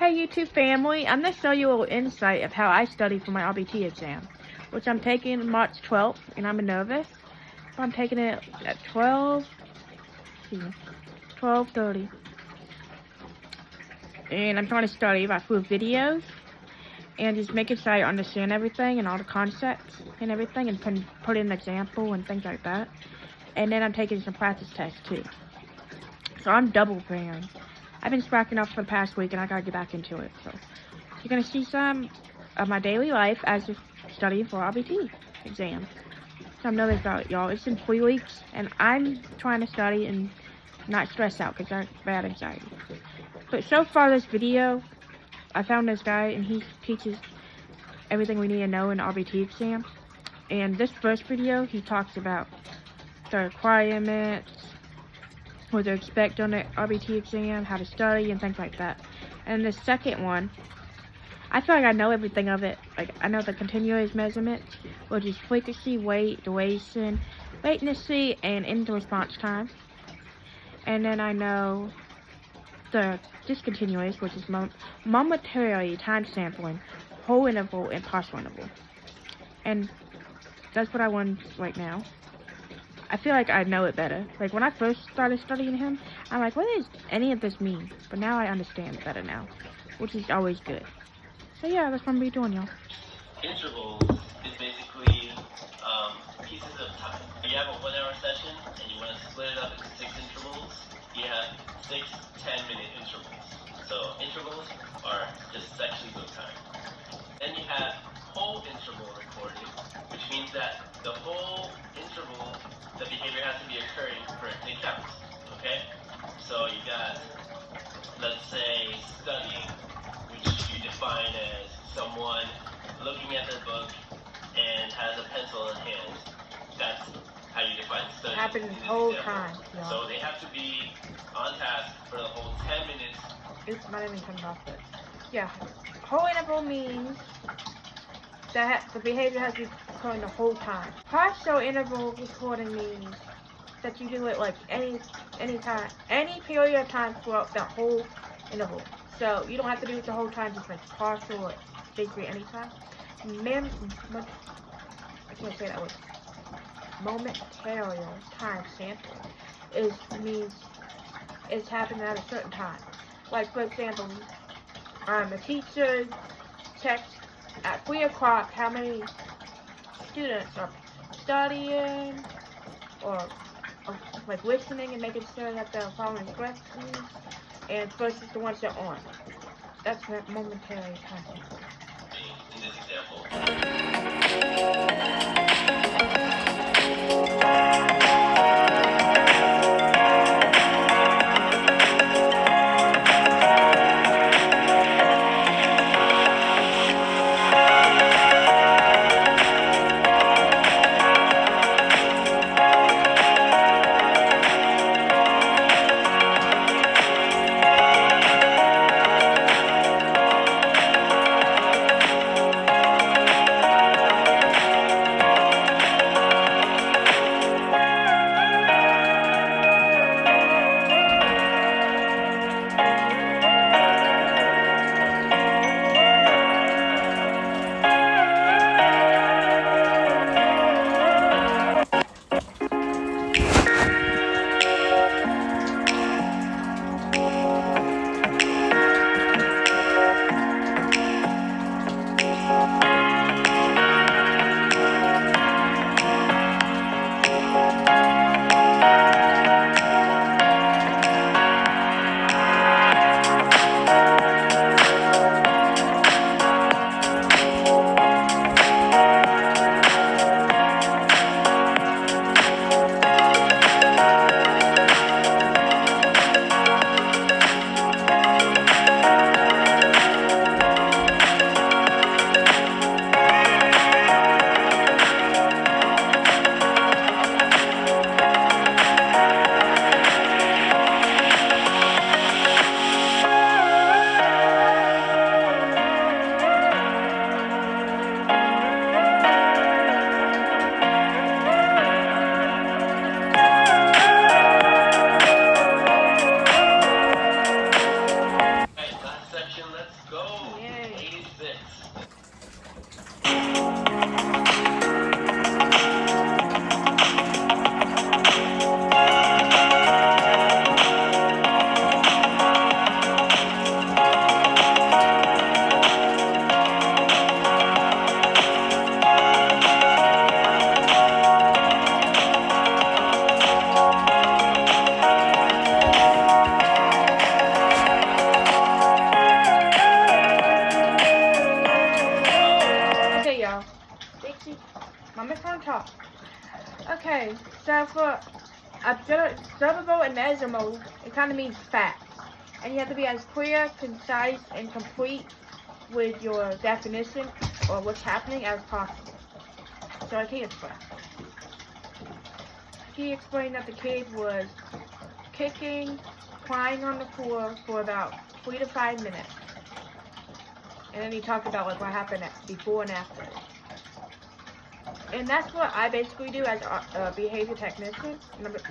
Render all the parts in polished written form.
Hey YouTube family, I'm going to show you a little insight of how I study for my RBT exam, which I'm taking March 12th, and I'm a novice. So I'm taking it at 12:30. And I'm trying to study by through videos, and just making sure I understand everything and all the concepts and everything, and put in an example and things like that. And then I'm taking some practice tests too. So I'm double preparing. I've been slacking off for the past week, and I gotta get back into it. So you're gonna see some of my daily life as of studying for RBT exam. So I'm nervous about it, y'all. It's in 3 weeks, and I'm trying to study and not stress out because I have bad anxiety. But so far this video, I found this guy, and he teaches everything we need to know in the RBT exam. And this first video, he talks about the requirements, what to expect on the RBT exam, how to study, and things like that. And the second one, I feel like I know everything of it. Like, I know the continuous measurements, which is frequency, weight, duration, latency, and end response time. And then I know the discontinuous, which is momentary time sampling, whole interval, and partial interval. And that's what I want right now. I feel like I know it better. Like, when I first started studying him, I'm like, what does any of this mean? But now I understand it better now, which is always good. So yeah, that's what I'm going to be doing, y'all. Intervals is basically pieces of time. You have a 1 hour session, and you want to split it up into 6 intervals. You have 6 10-minute intervals. So intervals are just sections of time. Then you have whole interval recording, which means that the whole interval, the behavior has to be occurring for it to count. Okay? So you got, let's say, studying, which you define as someone looking at their book and has a pencil in hand. That's how you define studying. It happens the whole time. Yeah. So they have to be on task for the whole 10 minutes. Oops, my name is coming off it. Yeah. Whole interval means that the behavior has to be occurring the whole time. Partial interval recording means that you do it like any time, any period of time throughout the whole interval. So you don't have to do it the whole time, just like partial or basically any time. I can't say that word. Momentary time sample means it's happening at a certain time. Like, for example, the teacher checks at 3 o'clock how many students are studying or like listening and making sure that they're following instructions, and versus the ones that aren't. That's what momentary time sample. In this example. talk. Okay, so for observable and measurable, it kind of means facts. And you have to be as clear, concise, and complete with your definition or what's happening as possible. So I can explain. He explained that the kid was kicking, crying on the floor for about 3 to 5 minutes. And then he talked about like what happened before and after. And that's what I basically do as a behavior technician.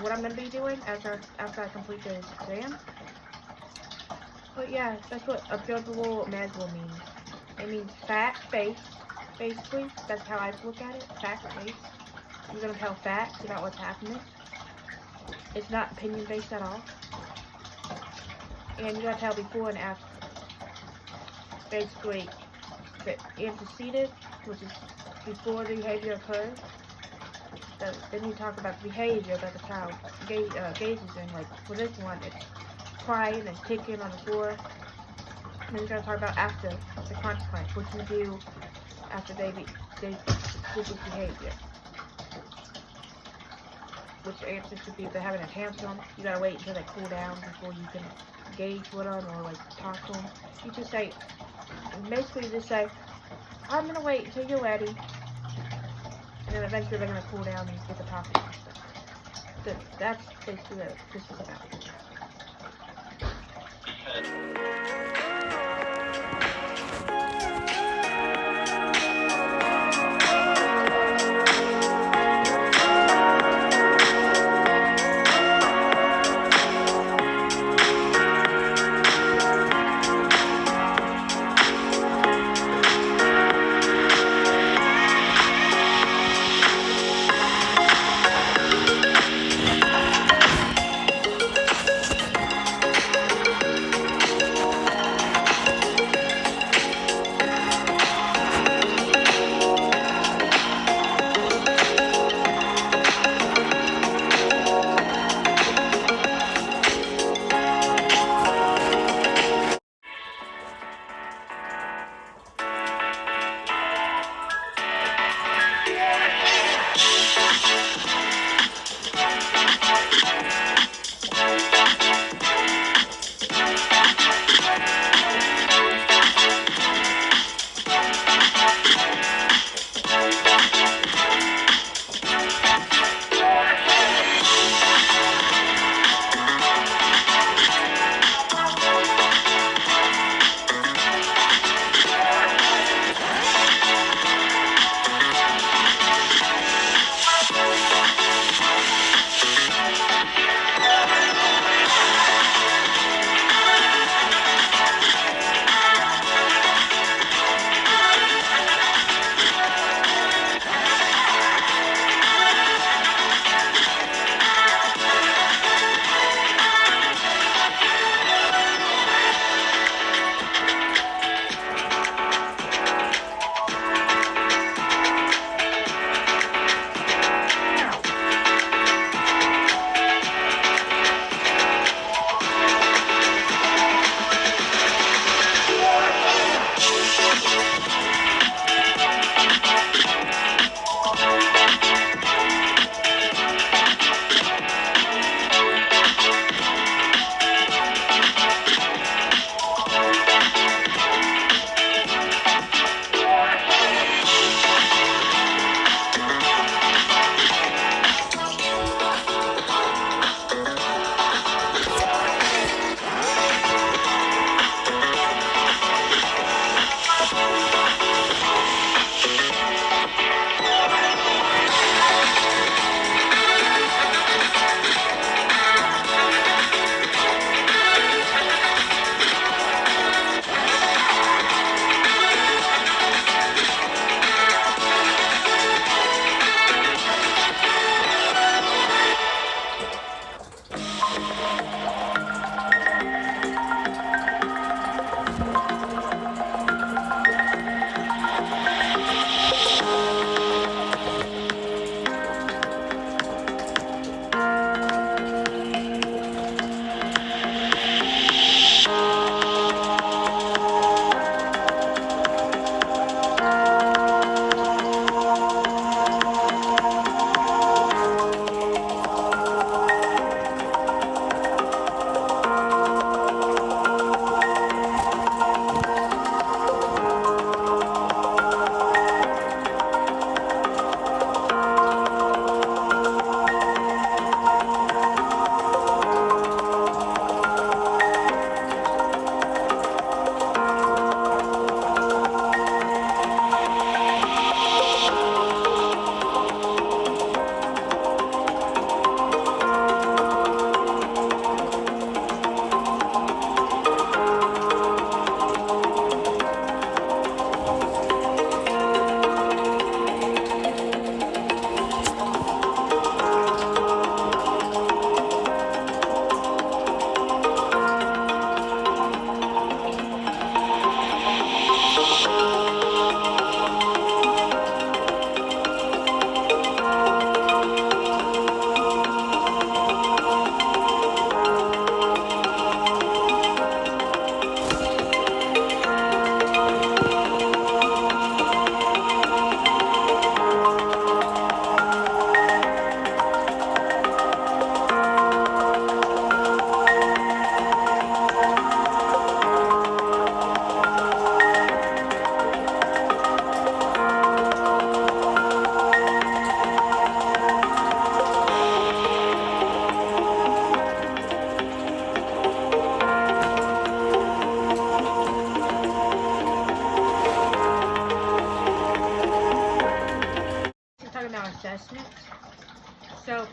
What I'm going to be doing after I complete this exam. But yeah, that's what observable measurable means. It means fact-based, basically. That's how I look at it, fact-based. You're going to tell facts about what's happening. It's not opinion-based at all. And you got to tell before and after. Basically, the antecedent, which is before the behavior occurs. Then you talk about the behavior that the child engages in. Like for this one, it's crying and kicking on the floor. And then you're going to talk about after, the consequence, what you do after they do this behavior. Which answers should be if they're having a tantrum, you gotta wait until they cool down before you can engage with them or like talk to them. You just say, basically just say, I'm gonna wait until you're ready. And then eventually they're gonna cool down and get the talking and stuff. So that's basically what this is about.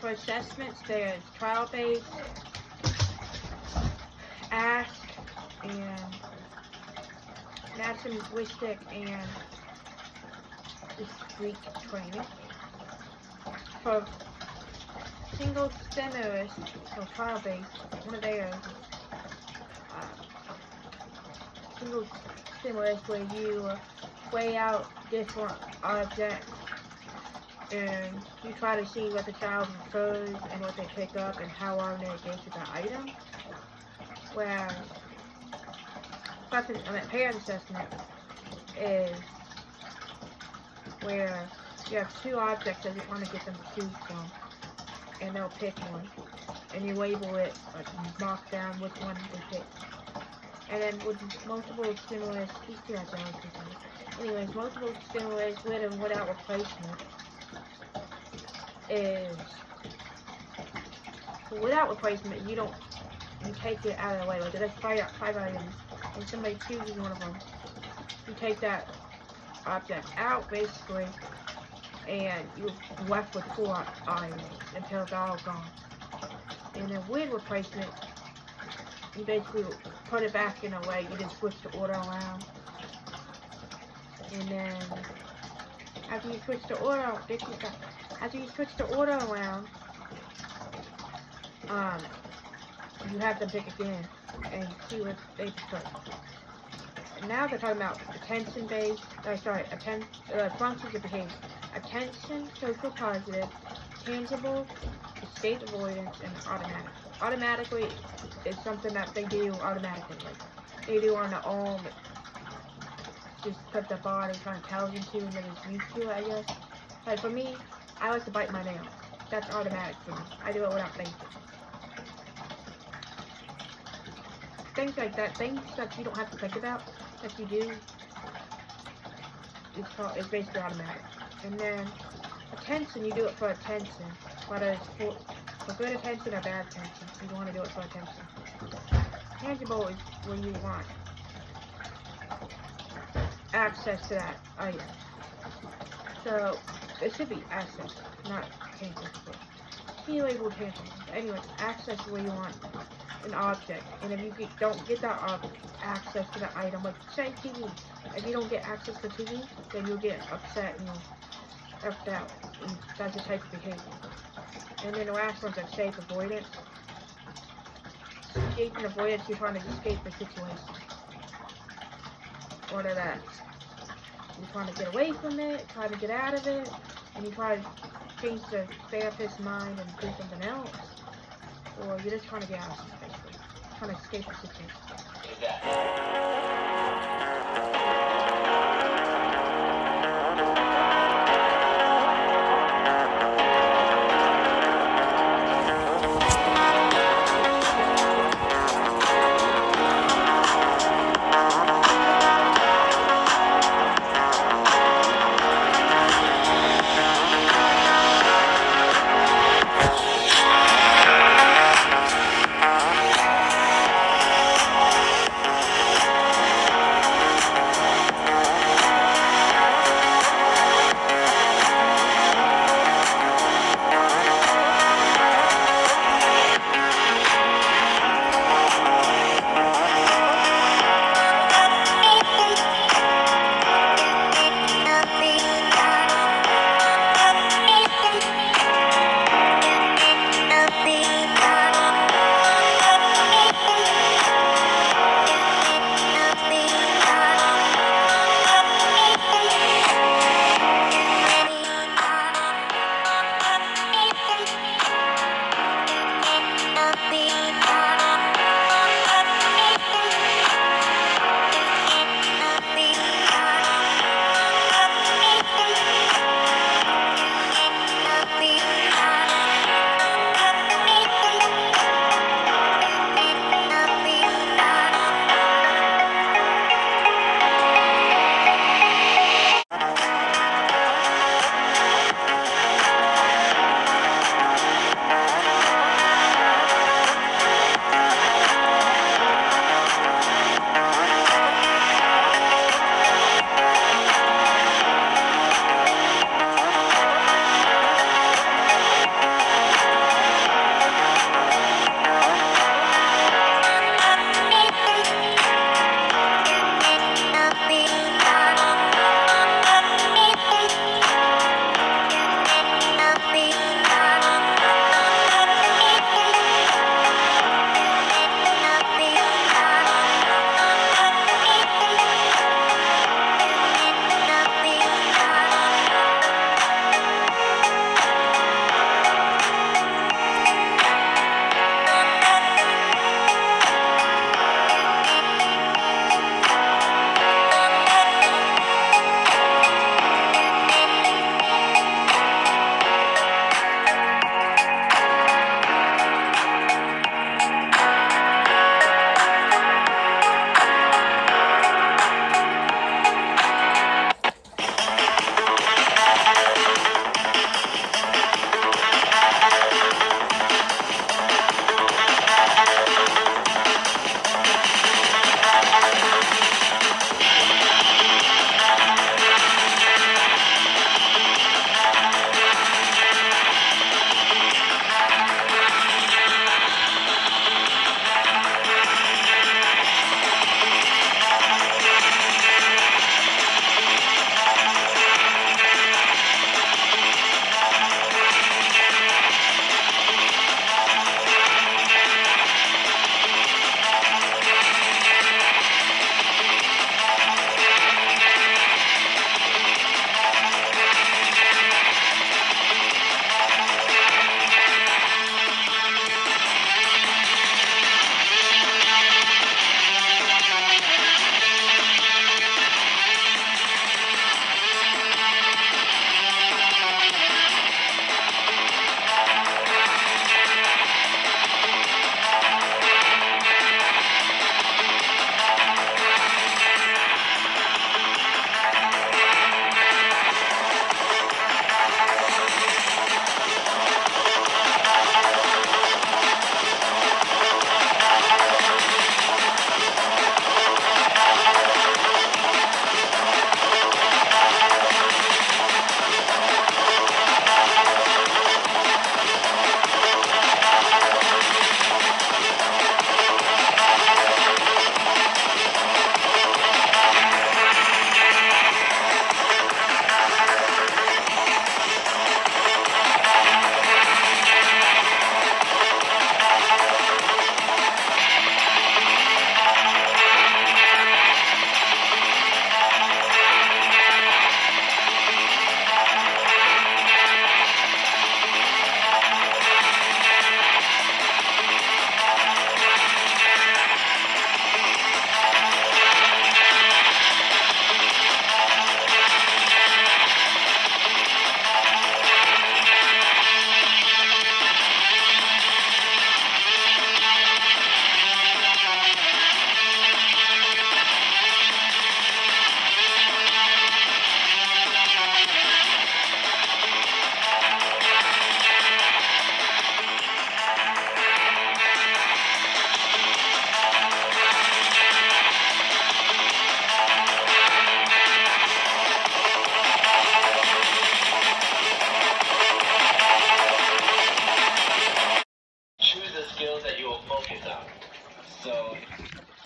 for assessments, there's trial-based, ask, and natural linguistic, and discrete training. For single stimulus, or trial-based, one of theirs single stimulus where you weigh out different objects and you try to see what the child prefers and what they pick up and how long they engage with the item. Whereas paired assessment is where you have two objects that you want to get them to choose from, and they'll pick one, and you label it, like mark down which one they pick. And then with multiple stimulus, anyways, multiple stimulus with and without replacement is, without replacement, you take it out of the way. Like there's five items, and somebody chooses one of them. You take that object out, basically, and you're left with 4 items until they're all gone. And then with replacement, you basically put it back in a way, you just switch the order around. And then, after you switch the order around, you have them pick again and see what they prefer. And now they're talking about attention-based, functions of behavior. Attention, social positive, tangible, escape avoidance, and automatic. Automatically is something that they do automatically. Like they do on their own, just put the body kind of tells them to, and then it's used to it, I guess. Like for me, I like to bite my nails. That's automatic for me. I do it without thinking. Things like that, things that you don't have to think about, that you do, it's basically automatic. And then attention, you do it for attention, whether it's for good attention or bad attention. You want to do it for attention. Tangible is when you want access to that item. So it should be access, not tangible. He labeled tangible. Anyway, access is where you want an object, and if you don't get that access to the item, like say TV, if you don't get access to TV, then you'll get upset and you'll F'd out. And that's the type of behavior. And then the last one's escape avoidance. Escape and avoidance, you're trying to escape the situation. Or that you're trying to get away from it, trying to get out of it, and you try to change the therapist's mind and do something else. Or you're just trying to get out of it, basically. Trying to escape the situation.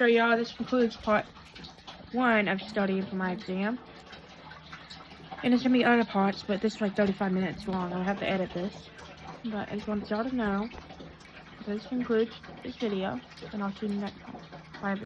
So y'all, this concludes part 1 of studying for my exam. And there's gonna be other parts, but this is like 35 minutes long. I'll have to edit this. But I just wanted y'all to know. This concludes this video, and I'll see you next time. Bye.